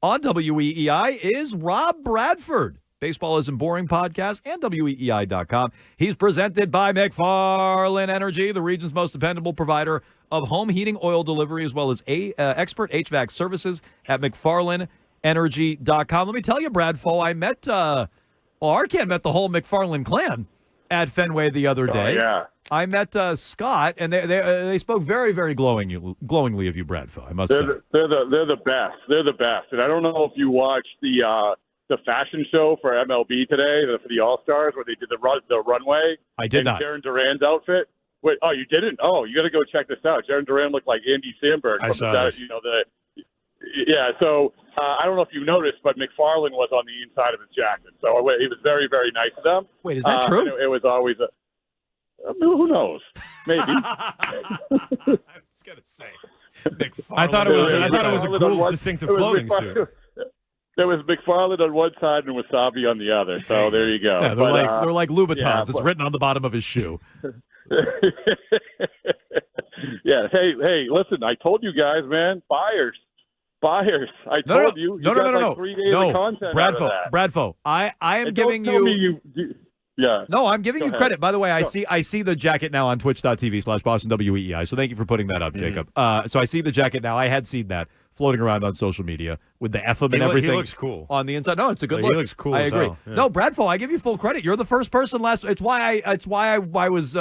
on WEEI is Rob Bradford. Baseball Isn't Boring podcast and WEEI.com. He's presented by McFarland Energy, the region's most dependable provider of home heating oil delivery, as well as expert HVAC services at McFarlandEnergy.com. Let me tell you, Bradfo, I met, Arcan met the whole McFarland clan at Fenway the other day. Oh, yeah. I met Scott, and they spoke very, very glowingly of you, Bradfo, I must say. They're the best. They're the best. And I don't know if you watched the fashion show for MLB today, for the All-Stars, where they did the runway. I did not. Jaron Duran's outfit. Wait, oh, you didn't? Oh, you got to go check this out. Jaron Duran looked like Andy Samberg. I saw this. Yeah, so I don't know if you noticed, but McFarland was on the inside of his jacket. So he was very, very nice to them. Wait, is that true? It was always who knows? Maybe. I was going to say. McFarland. I thought it was a cool, distinctive clothing suit. There was McFarland on one side and Wasabi on the other. So there you go. Yeah, they're like Louboutins. Yeah, it's written on the bottom of his shoe. Yeah. Hey, listen, I told you guys, man, buyers. I told you. No. Like 3 days of content Bradfo, I am giving you. Yeah. No, I'm giving you credit. By the way, I see the jacket now on twitch.tv/Boston WEEI. So thank you for putting that up, Jacob. So I see the jacket now. I had seen that floating around on social media with the FM and everything. He looks cool on the inside. No, it's a good look. He looks cool. I agree. Hell. Yeah. No, Bradfo, I give you full credit. You're the first person It's why I was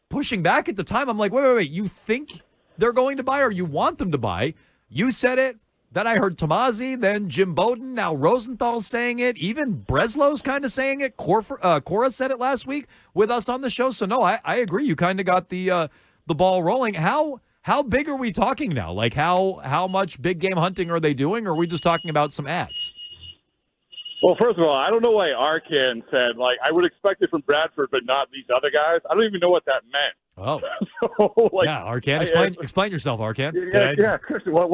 pushing back at the time. I'm like, wait. You think they're going to buy, or you want them to buy? You said it. Then I heard Tomasi, then Jim Bowden, now Rosenthal's saying it. Even Breslow's kind of saying it. Cora said it last week with us on the show. So, no, I agree. You kind of got the ball rolling. How big are we talking now? Like, how much big game hunting are they doing, or are we just talking about some ads? Well, first of all, I don't know why Arcan said, I would expect it from Bradford, but not these other guys. I don't even know what that meant. Oh. So, yeah, Arcan, explain yourself, Arcan. Yeah, Christian, what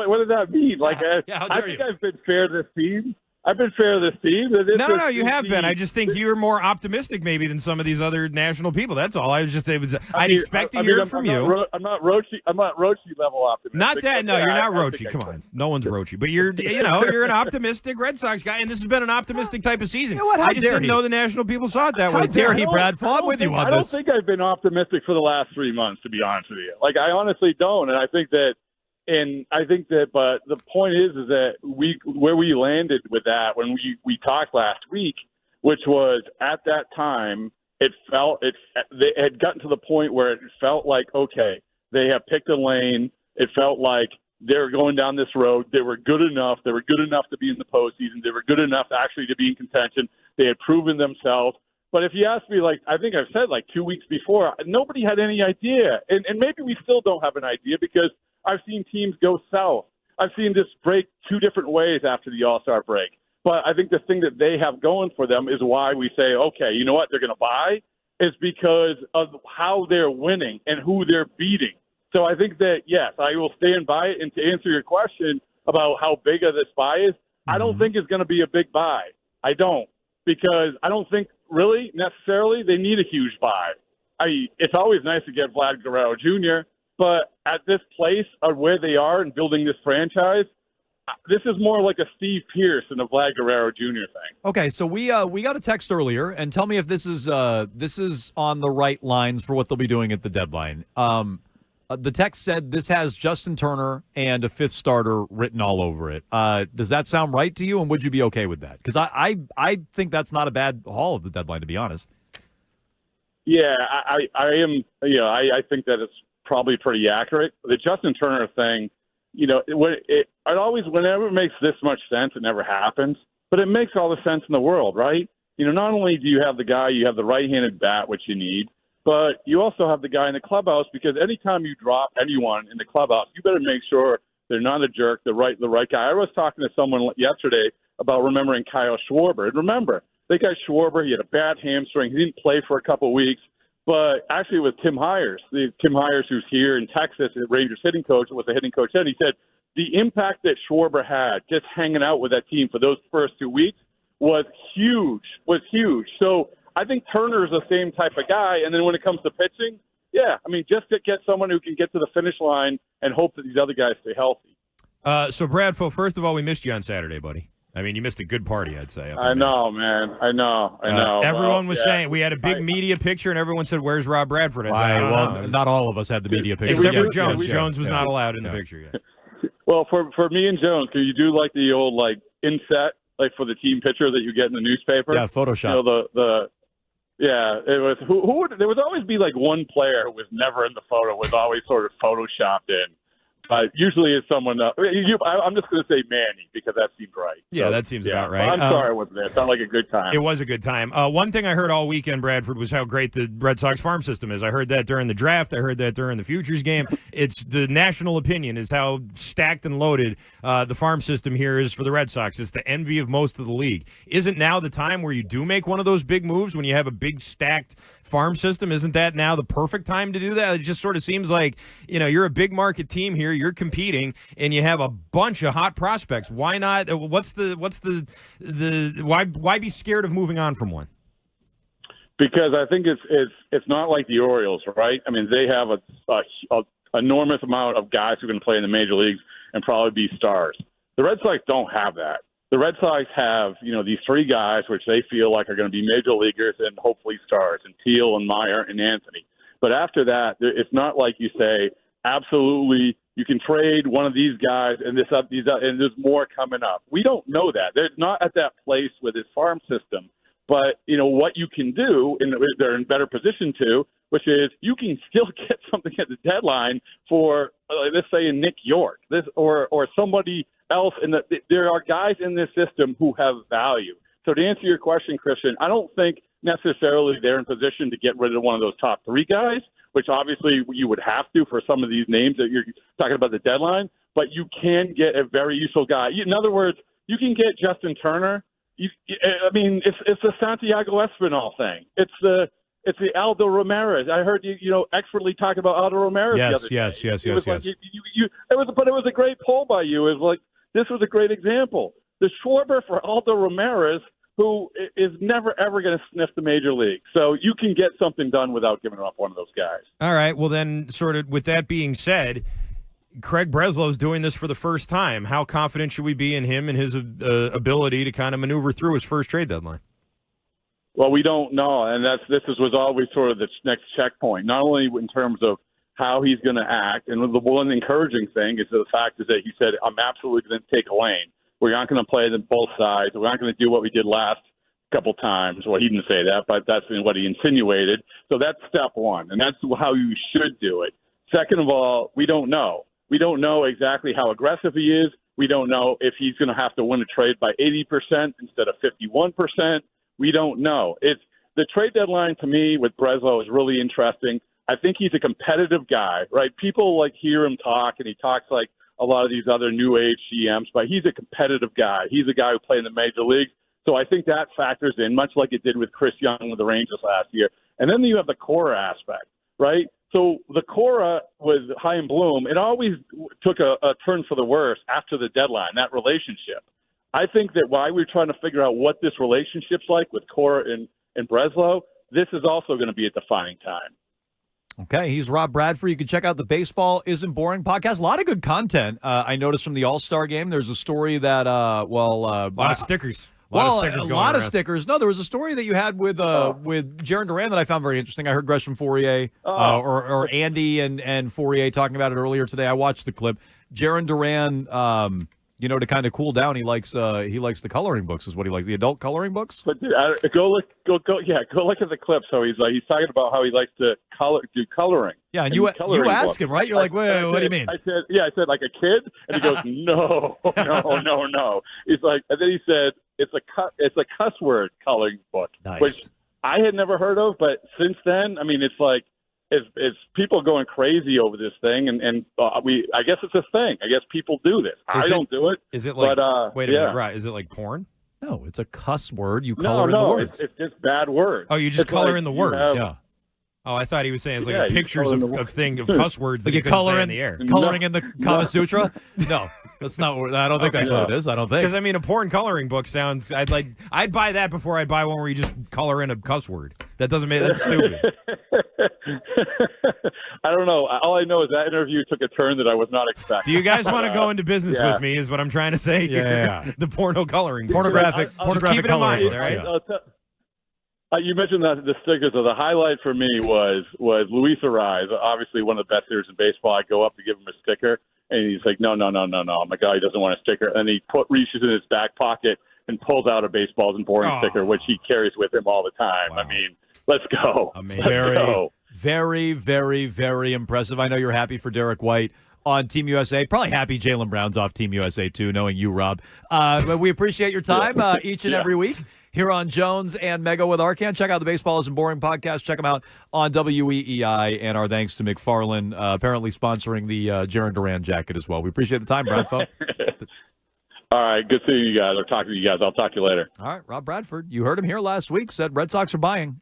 does that mean? I think I've been fair to this team. I've been fair to this team. No, you have been. I just think you're more optimistic maybe than some of these other national people. That's all. I'd expect to hear it from you. I'm not Rochi level optimistic. Not that. No, you're not Rochi. Come on. No one's Rochi. But you're an optimistic Red Sox guy, and this has been an optimistic type of season. You know what? I just didn't know the national people saw it that way. How dare he, Brad? I'm with you on this. I don't think I've been optimistic for the last 3 months, to be honest with you. I honestly don't, and I think that. But the point is that where we landed with that when we talked last week, which was at that time, it had gotten to the point where it felt like, okay, they have picked a lane. It felt like they were going down this road. They were good enough. They were good enough to be in the postseason. They were good enough actually to be in contention. They had proven themselves. But if you ask me, I think I've said 2 weeks before, nobody had any idea. And maybe we still don't have an idea because I've seen teams go south. I've seen this break 2 different ways after the All-Star break. But I think the thing that they have going for them is why we say, okay, you know what, they're going to buy, is because of how they're winning and who they're beating. So I think that, yes, I will stand by it. And to answer your question about how big of this buy is, I don't think it's going to be a big buy. I don't. Because I don't think really necessarily they need a huge buy. It's always nice to get Vlad Guerrero Jr., but at this place of where they are in building this franchise, this is more like a Steve Pierce and a Vlad Guerrero Jr. thing. Okay, so we got a text earlier, and tell me if this is on the right lines for what they'll be doing at the deadline. The text said this has Justin Turner and a 5th starter written all over it. Does that sound right to you, and would you be okay with that? Because I think that's not a bad haul of the deadline, to be honest. Yeah, I am. I think that it's probably pretty accurate. The Justin Turner thing, whenever it makes this much sense, it never happens. But it makes all the sense in the world, right? Not only do you have the guy, you have the right-handed bat, which you need, but you also have the guy in the clubhouse because anytime you drop anyone in the clubhouse, you better make sure they're not a jerk, the right guy. I was talking to someone yesterday about remembering Kyle Schwarber. And remember, they got Schwarber. He had a bad hamstring. He didn't play for a couple of weeks. But actually it was Tim Hires. Tim Hires, who's here in Texas, the Rangers hitting coach, was the hitting coach then. He said the impact that Schwarber had just hanging out with that team for those first 2 weeks was huge. So I think Turner is the same type of guy. And then when it comes to pitching, just to get someone who can get to the finish line and hope that these other guys stay healthy. So, Bradford, first of all, we missed you on Saturday, buddy. I mean, you missed a good party, I'd say. I know, man. I know. Everyone was saying, we had a big media picture, and everyone said, "Where's Rob Bradford?" I said, I don't know. Not all of us had the media picture. Except for Jones. Jones was not allowed in the picture yet. Well, for me and Jones, can you do like the old inset, like for the team picture that you get in the newspaper? Yeah, Photoshop. You know, it was who would there would always be like one player who was never in the photo, was always sort of photoshopped in. Usually it's someone else. I'm just going to say Manny because that seems right. Yeah, that seems about right. I'm sorry I wasn't there. It sounded like a good time. It was a good time. One thing I heard all weekend, Bradford, was how great the Red Sox farm system is. I heard that during the draft. I heard that during the Futures game. It's the national opinion is how stacked and loaded the farm system here is for the Red Sox. It's the envy of most of the league. Isn't now the time where you do make one of those big moves when you have a big stacked farm system? Isn't that now the perfect time to do that? It just sort of seems like, you're a big market team here, you're competing, and you have a bunch of hot prospects. Why not? Why be scared of moving on from one? Because I think it's not like the Orioles, right? I mean, they have a enormous amount of guys who can play in the major leagues and probably be stars. The Red Sox don't have that. The Red Sox have, these three guys which they feel like are going to be major leaguers and hopefully stars, and Teal and Meyer and Anthony. But after that, it's not like you say, absolutely, you can trade one of these guys and and there's more coming up. We don't know that. They're not at that place with his farm system. But, what you can do, and they're in better position to, which is you can still get something at the deadline for, let's say, Nick York, or somebody else. There are guys in this system who have value. So to answer your question, Christian, I don't think necessarily they're in position to get rid of one of those top three guys, which obviously you would have to for some of these names that you're talking about the deadline. But you can get a very useful guy. In other words, you can get Justin Turner. It's the Santiago Espinal thing. It's the Aldo Ramirez. I heard you expertly talk about Aldo Ramirez. Yes. It was a great poll by you. It was like, this was a great example. The Schwarber for Aldo Ramirez, who is never, ever going to sniff the major league. So you can get something done without giving up one of those guys. All right. Well, then, sort of with that being said, Craig Breslow is doing this for the first time. How confident should we be in him and his ability to kind of maneuver through his first trade deadline? Well, we don't know, and this was always sort of the next checkpoint, not only in terms of how he's going to act. And the one encouraging thing is the fact is that he said, I'm absolutely going to take a lane. We're not going to play them both sides. We're not going to do what we did last couple times. Well, he didn't say that, but that's what he insinuated. So that's step one, and that's how you should do it. Second of all, we don't know. We don't know exactly how aggressive he is. We don't know if he's going to have to win a trade by 80% instead of 51%. We don't know. It's the trade deadline to me with Breslow is really interesting. I think he's a competitive guy, right? People hear him talk, and he talks like a lot of these other new age GMs, but he's a competitive guy. He's a guy who played in the major leagues. So I think that factors in, much like it did with Chris Young with the Rangers last year. And then you have the Cora aspect, right? So the Cora was Chaim Bloom. It always took a turn for the worse after the deadline, that relationship. I think that while we're trying to figure out what this relationship's like with Cora and Breslow, this is also going to be a defining time. Okay, he's Rob Bradford. You can check out the Baseball Isn't Boring podcast. A lot of good content. I noticed from the All-Star game, there's a story that, a lot of stickers. A lot of stickers. No, there was a story that you had with Jaron Duran that I found very interesting. I heard Gresham Fourier or Andy and Fourier talking about it earlier today. I watched the clip. Jaron Duran, to kind of cool down, he likes the coloring books, is what he likes, the adult coloring books. But dude, go look at the clip. So he's talking about how he likes to do coloring. Yeah, and you ask him, right? You're like, wait, what do you mean? I said like a kid, and he goes, no. He's like, and then he said it's a cuss word coloring book, nice. Which I had never heard of, but since then, I mean, it's like. It's people going crazy over this thing, and I guess it's a thing. I guess people do this. I don't do it. Is it like? Wait a minute, right? Is it like porn? No, it's a cuss word. You color in the words. It's just bad words. Oh, you just color in the words. Yeah. Oh, I thought he was saying it's like pictures of cuss words that you color say in the air. Coloring in the Kama Sutra? No, that's not. I don't think that's what it is. I don't think. Because I mean, a porn coloring book sounds. I'd buy that before I'd buy one where you just color in a cuss word. That doesn't make that's stupid. I don't know. All I know is that interview took a turn that I was not expecting. Do you guys want to go into business with me? Is what I'm trying to say. Yeah. The porno coloring, pornographic keep it in mind. books, All right. yeah. You mentioned the stickers. So the highlight for me was Luis Ariz, obviously one of the best hitters in baseball. I go up to give him a sticker, and he's like, no. I'm like, oh, he doesn't want a sticker. And he reaches in his back pocket and pulls out a Baseballs and Boring sticker, which he carries with him all the time. Wow. I mean, let's go. Amazing. Let's go. Very, very, very impressive. I know you're happy for Derek White on Team USA. Probably happy Jaylen Brown's off Team USA, too, knowing you, Rob. But we appreciate your time each and every week here on Jones and Mego with Arcan. Check out the Baseballs and Boring podcast. Check them out on WEEI. And our thanks to McFarland, apparently sponsoring the Jaron Duran jacket as well. We appreciate the time, Bradford. All right. Good seeing you guys. Or talking to you guys. I'll talk to you later. All right. Rob Bradford, you heard him here last week, said Red Sox are buying.